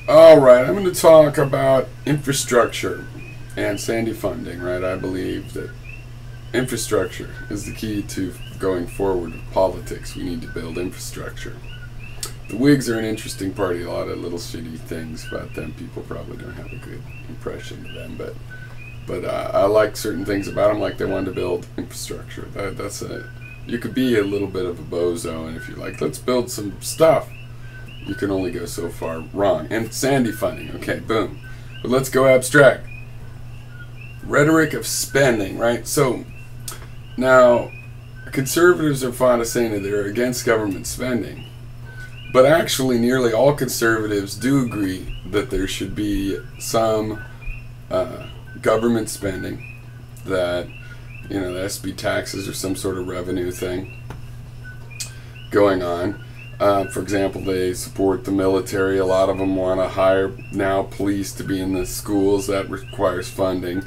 Alright, I'm going to talk about infrastructure and Sandy funding, right? I believe that infrastructure is the key to going forward with politics. We need to build infrastructure. The Whigs are an interesting party, a lot of little shitty things about them. People probably don't have a good impression of them, but I like certain things about them, like they wanted to build infrastructure. You could be a little bit of a bozo, and if you're like, let's build some stuff, you can only go so far wrong. And Sandy funding, okay, boom. But let's go abstract. Rhetoric of spending, right? So, now, conservatives are fond of saying that they're against government spending. But actually, nearly all conservatives do agree that there should be some government spending, that, you know, there has to be taxes or some sort of revenue thing going on. For example, they support the military. A lot of them want to hire now police to be in the schools. That requires funding.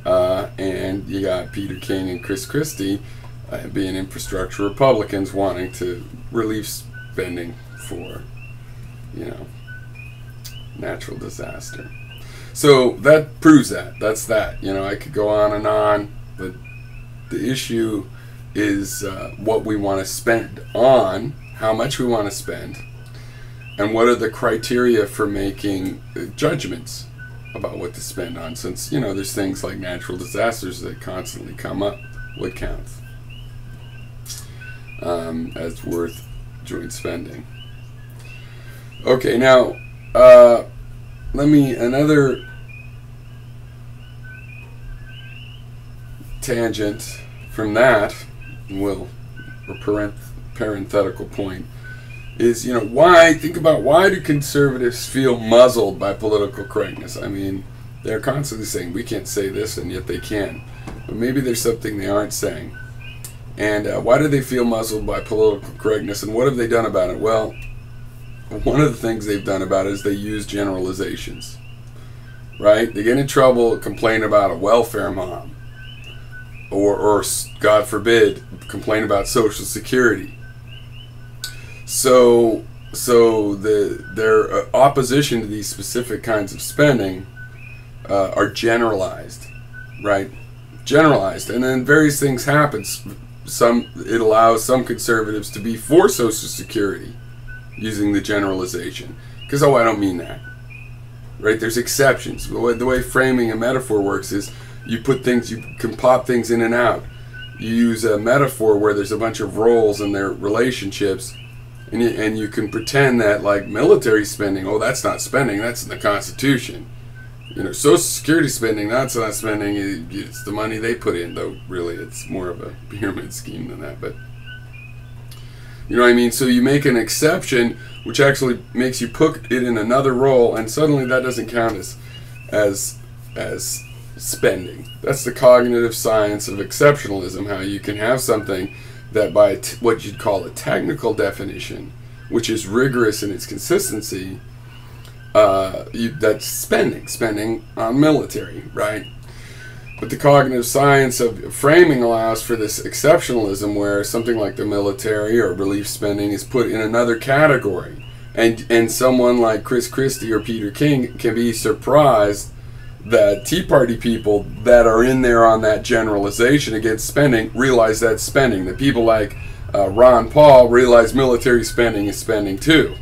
And you got Peter King and Chris Christie being infrastructure Republicans wanting to relieve spending for, you know, natural disaster. So that proves that. That's that. You know, I could go on, but the issue is what we want to spend on, how much we want to spend, and what are the criteria for making judgments about what to spend on, since, you know, there's things like natural disasters that constantly come up. What counts as worth joint spending? Okay, now another tangent from that, parenthetical point, is, you know, think about why do conservatives feel muzzled by political correctness? I mean, they're constantly saying we can't say this, and yet they can. But maybe there's something they aren't saying. And why do they feel muzzled by political correctness, and what have they done about it? Well, one of the things they've done about it is they use generalizations, right? They get in trouble, complain about a welfare mom, or God forbid, complain about Social Security. So their opposition to these specific kinds of spending are generalized, right? Generalized, and then various things happen. It allows some conservatives to be for Social Security, using the generalization, because I don't mean that, right? There's exceptions. The way framing a metaphor works is you can pop things in and out. You use a metaphor where there's a bunch of roles and their relationships, and you can pretend that, like, military spending, oh, that's not spending, that's in the Constitution. You know, Social Security spending, that's not spending, it's the money they put in, though really it's more of a pyramid scheme than that, but you know what I mean? So you make an exception, which actually makes you put it in another role, and suddenly that doesn't count as spending. That's the cognitive science of exceptionalism, how you can have something that by what you'd call a technical definition, which is rigorous in its consistency, that's spending on military, right? But the cognitive science of framing allows for this exceptionalism where something like the military or relief spending is put in another category. And someone like Chris Christie or Peter King can be surprised that Tea Party people that are in there on that generalization against spending realize that's spending. That people like Ron Paul realize military spending is spending too.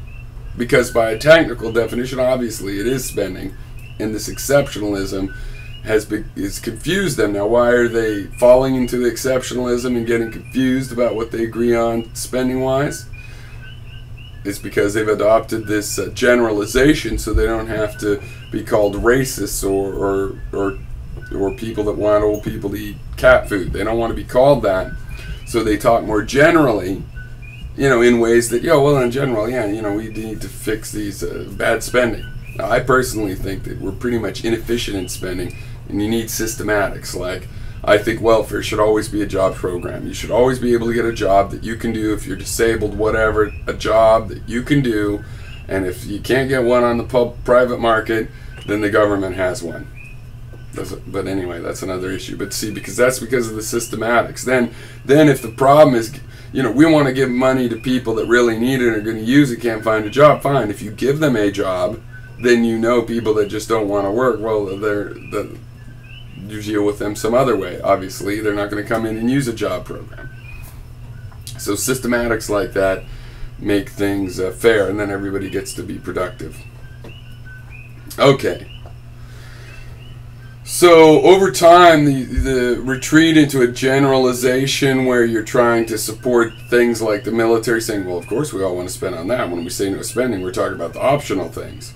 Because by a technical definition, obviously it is spending. And this exceptionalism is confused them. Now, why are they falling into the exceptionalism and getting confused about what they agree on spending-wise? It's because they've adopted this generalization, so they don't have to be called racists or people that want old people to eat cat food. They don't want to be called that, so they talk more generally, you know, in ways that, in general, you know, we need to fix these bad spending. Now, I personally think that we're pretty much inefficient in spending, and you need systematics. Like, I think welfare should always be a job program. You should always be able to get a job that you can do if you're disabled, whatever, a job that you can do. And if you can't get one on the private market, then the government has one. But anyway, that's another issue. But see, because of the systematics. Then if the problem is, you know, we want to give money to people that really need it and are going to use it, can't find a job, fine. If you give them a job, then you know people that just don't want to work, well, you deal with them some other way. Obviously, they're not going to come in and use a job program. So systematics like that make things fair, and then everybody gets to be productive. Okay. So over time, the retreat into a generalization where you're trying to support things like the military, saying, well, of course we all want to spend on that. When we say no spending, we're talking about the optional things.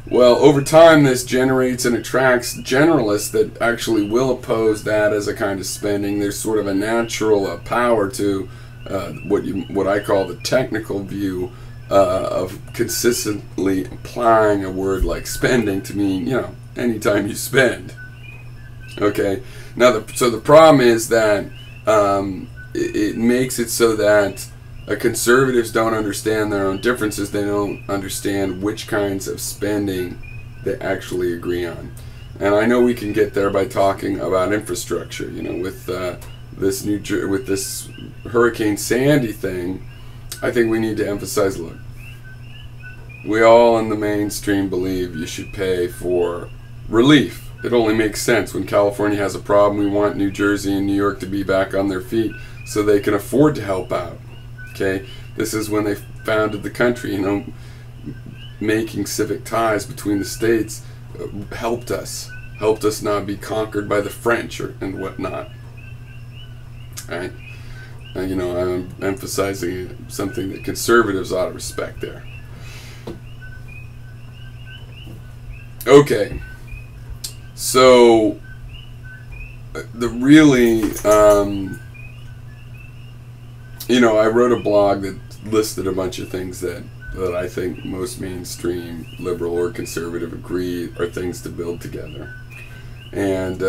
Well, over time, this generates and attracts generalists that actually will oppose that as a kind of spending. There's sort of a natural power to what I call the technical view of consistently applying a word like spending to mean, anytime you spend. Okay. Now, so the problem is that it makes it so that conservatives don't understand their own differences. They don't understand which kinds of spending they actually agree on. And I know we can get there by talking about infrastructure. With this Hurricane Sandy thing, I think we need to emphasize, look, we all in the mainstream believe you should pay for relief. It only makes sense. When California has a problem, we want New Jersey and New York to be back on their feet so they can afford to help out. Okay? This is when they founded the country. Making civic ties between the states helped us not be conquered by the French and whatnot. Right? I'm emphasizing something that conservatives ought to respect there. Okay, so the really, I wrote a blog that listed a bunch of things that I think most mainstream liberal or conservative agree are things to build together. And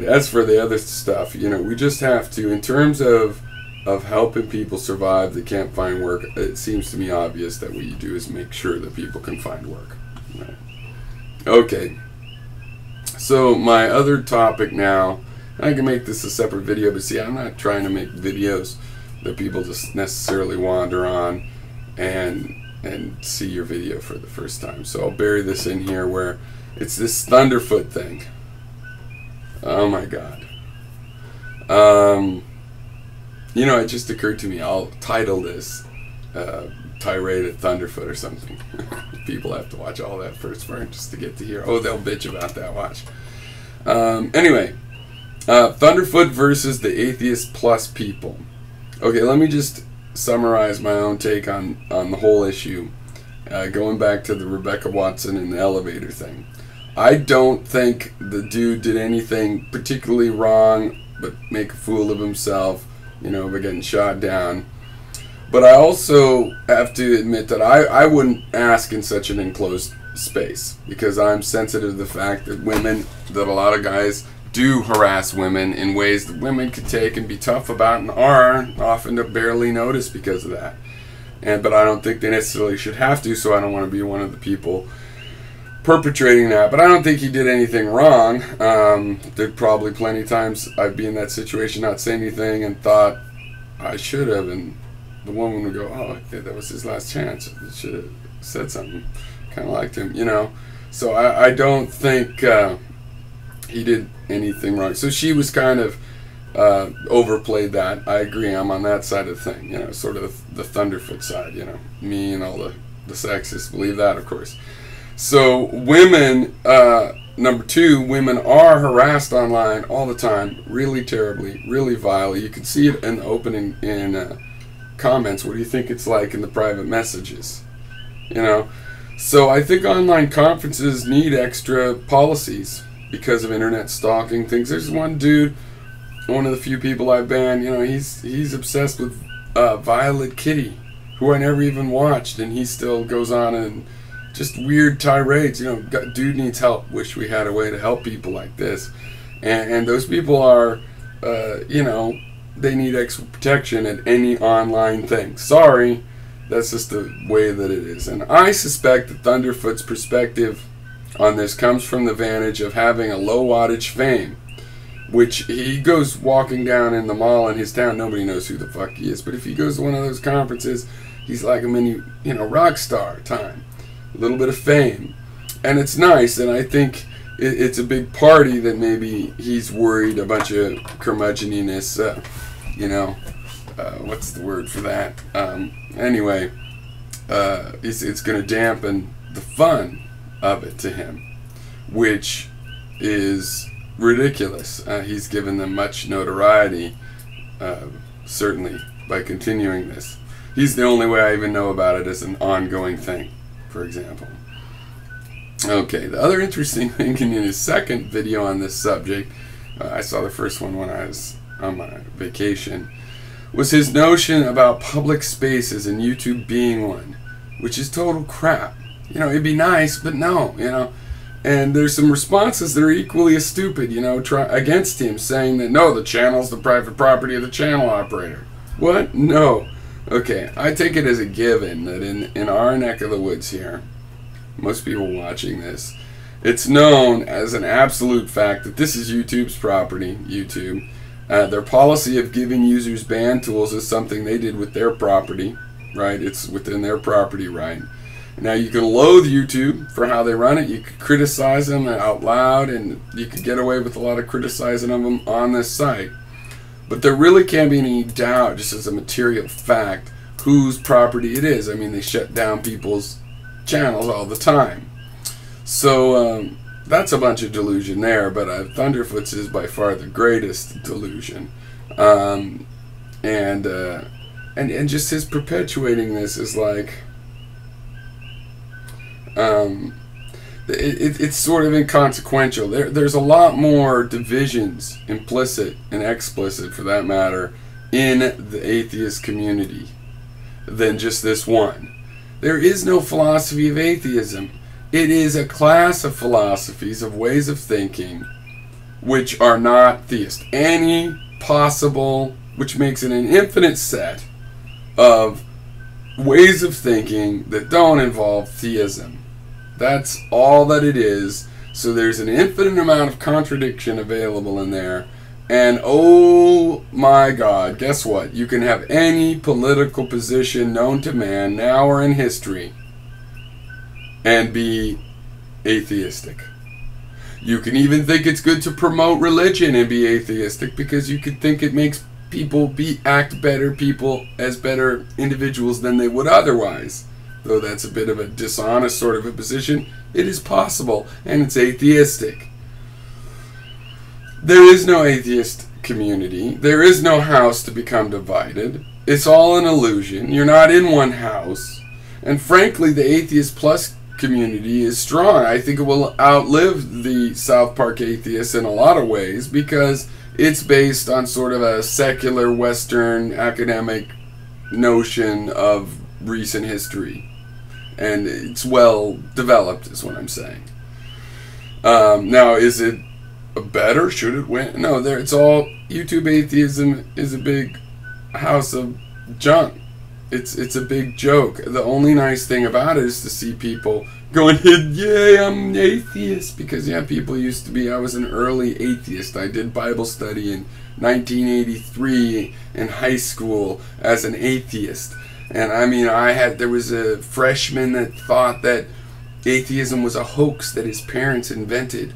as for the other stuff, we just have to, in terms of helping people survive that can't find work, it seems to me obvious that what you do is make sure that people can find work. Right. Okay. So my other topic now, and I can make this a separate video, but see, I'm not trying to make videos that people just necessarily wander on and see your video for the first time. So I'll bury this in here where it's this Thunderfoot thing. Oh my God. It just occurred to me, I'll title this Tirade at Thunderfoot or something. People have to watch all that first part just to get to hear. Oh, they'll bitch about that, watch. Anyway, Thunderfoot versus the Atheist Plus people. Okay, let me just summarize my own take on the whole issue, going back to the Rebecca Watson and the elevator thing. I don't think the dude did anything particularly wrong, but make a fool of himself, by getting shot down. But I also have to admit that I wouldn't ask in such an enclosed space, because I'm sensitive to the fact that a lot of guys do harass women in ways that women could take and be tough about and are often barely noticed because of that. But I don't think they necessarily should have to, so I don't want to be one of the people perpetrating that. But I don't think he did anything wrong. There'd probably plenty of times I'd be in that situation, not say anything, and thought I should have, and the woman would go, oh, yeah, that was his last chance. I should have said something. Kind of liked him, So I don't think he did anything wrong. So she was kind of overplayed that. I agree. I'm on that side of the thing, sort of the Thunderfoot side, me and all the sexists believe that, of course. So women, number two, women are harassed online all the time, really terribly, really vilely. You can see it in the opening in comments. What do you think it's like in the private messages? So I think online conferences need extra policies because of internet stalking things. There's one dude, one of the few people I've banned, he's obsessed with Violet Kitty, who I never even watched, and he still goes on and just weird tirades. Dude needs help. Wish we had a way to help people like this. And those people are, they need extra protection at any online thing. Sorry, that's just the way that it is. And I suspect that Thunderfoot's perspective on this comes from the vantage of having a low wattage fame, which he goes walking down in the mall in his town. Nobody knows who the fuck he is. But if he goes to one of those conferences, he's like a mini, rock star time. a little bit of fame. And it's nice, and I think it's a big party that maybe he's worried a bunch of curmudgeoniness, what's the word for that? Anyway, it's going to dampen the fun of it to him, which is ridiculous. He's given them much notoriety, certainly, by continuing this. He's the only way I even know about it as an ongoing thing, for example. Okay, the other interesting thing in his second video on this subject, I saw the first one when I was on my vacation, was his notion about public spaces and YouTube being one, which is total crap. It'd be nice, but no, And there's some responses that are equally as stupid, against him, saying that, no, the channel's the private property of the channel operator. What? No. Okay, I take it as a given that in our neck of the woods here, most people watching this, it's known as an absolute fact that this is YouTube's property, YouTube. Their policy of giving users ban tools is something they did with their property, right? It's within their property right. Now, you can loathe YouTube for how they run it. You could criticize them out loud, and you could get away with a lot of criticizing of them on this site. But there really can't be any doubt, just as a material fact, whose property it is. I mean, they shut down people's channels all the time. So that's a bunch of delusion there, but Thunderfoot's is by far the greatest delusion. And just his perpetuating this is like, it's sort of inconsequential. There's a lot more divisions, implicit and explicit for that matter, in the atheist community than just this one. There is no philosophy of atheism. It is a class of philosophies, of ways of thinking, which are not theist. Any possible, which makes it an infinite set of ways of thinking that don't involve theism. That's all that it is. So there's an infinite amount of contradiction available in there. And oh my God, guess what? You can have any political position known to man, now or in history, and be atheistic. You can even think it's good to promote religion and be atheistic, because you could think it makes people act better people as better individuals than they would otherwise. Though that's a bit of a dishonest sort of a position, it is possible, and it's atheistic. There is no atheist community. There is no house to become divided. It's all an illusion. You're not in one house. And frankly, the Atheist Plus community is strong. I think it will outlive the South Park atheists in a lot of ways, because it's based on sort of a secular Western academic notion of recent history. And it's well developed, is what I'm saying. Now, is it better? Should it win? No, it's all YouTube atheism is a big house of junk. It's a big joke. The only nice thing about it is to see people going, yay, I'm an atheist. Because, yeah, people used to be, I was an early atheist. I did Bible study in 1983 in high school as an atheist. And I mean, there was a freshman that thought that atheism was a hoax that his parents invented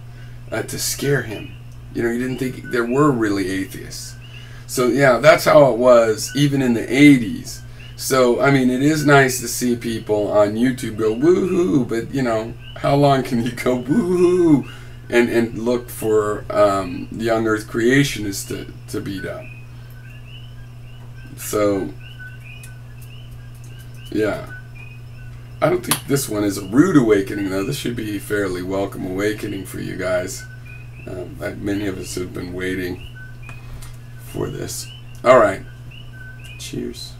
to scare him. He didn't think there were really atheists. So yeah, that's how it was even in the 80s. So I mean, it is nice to see people on YouTube go woohoo, but how long can you go woohoo and look for young Earth creationists to beat up? So yeah, I don't think this one is a rude awakening, though. This should be a fairly welcome awakening for you guys. Many of us have been waiting for this. All right. Cheers.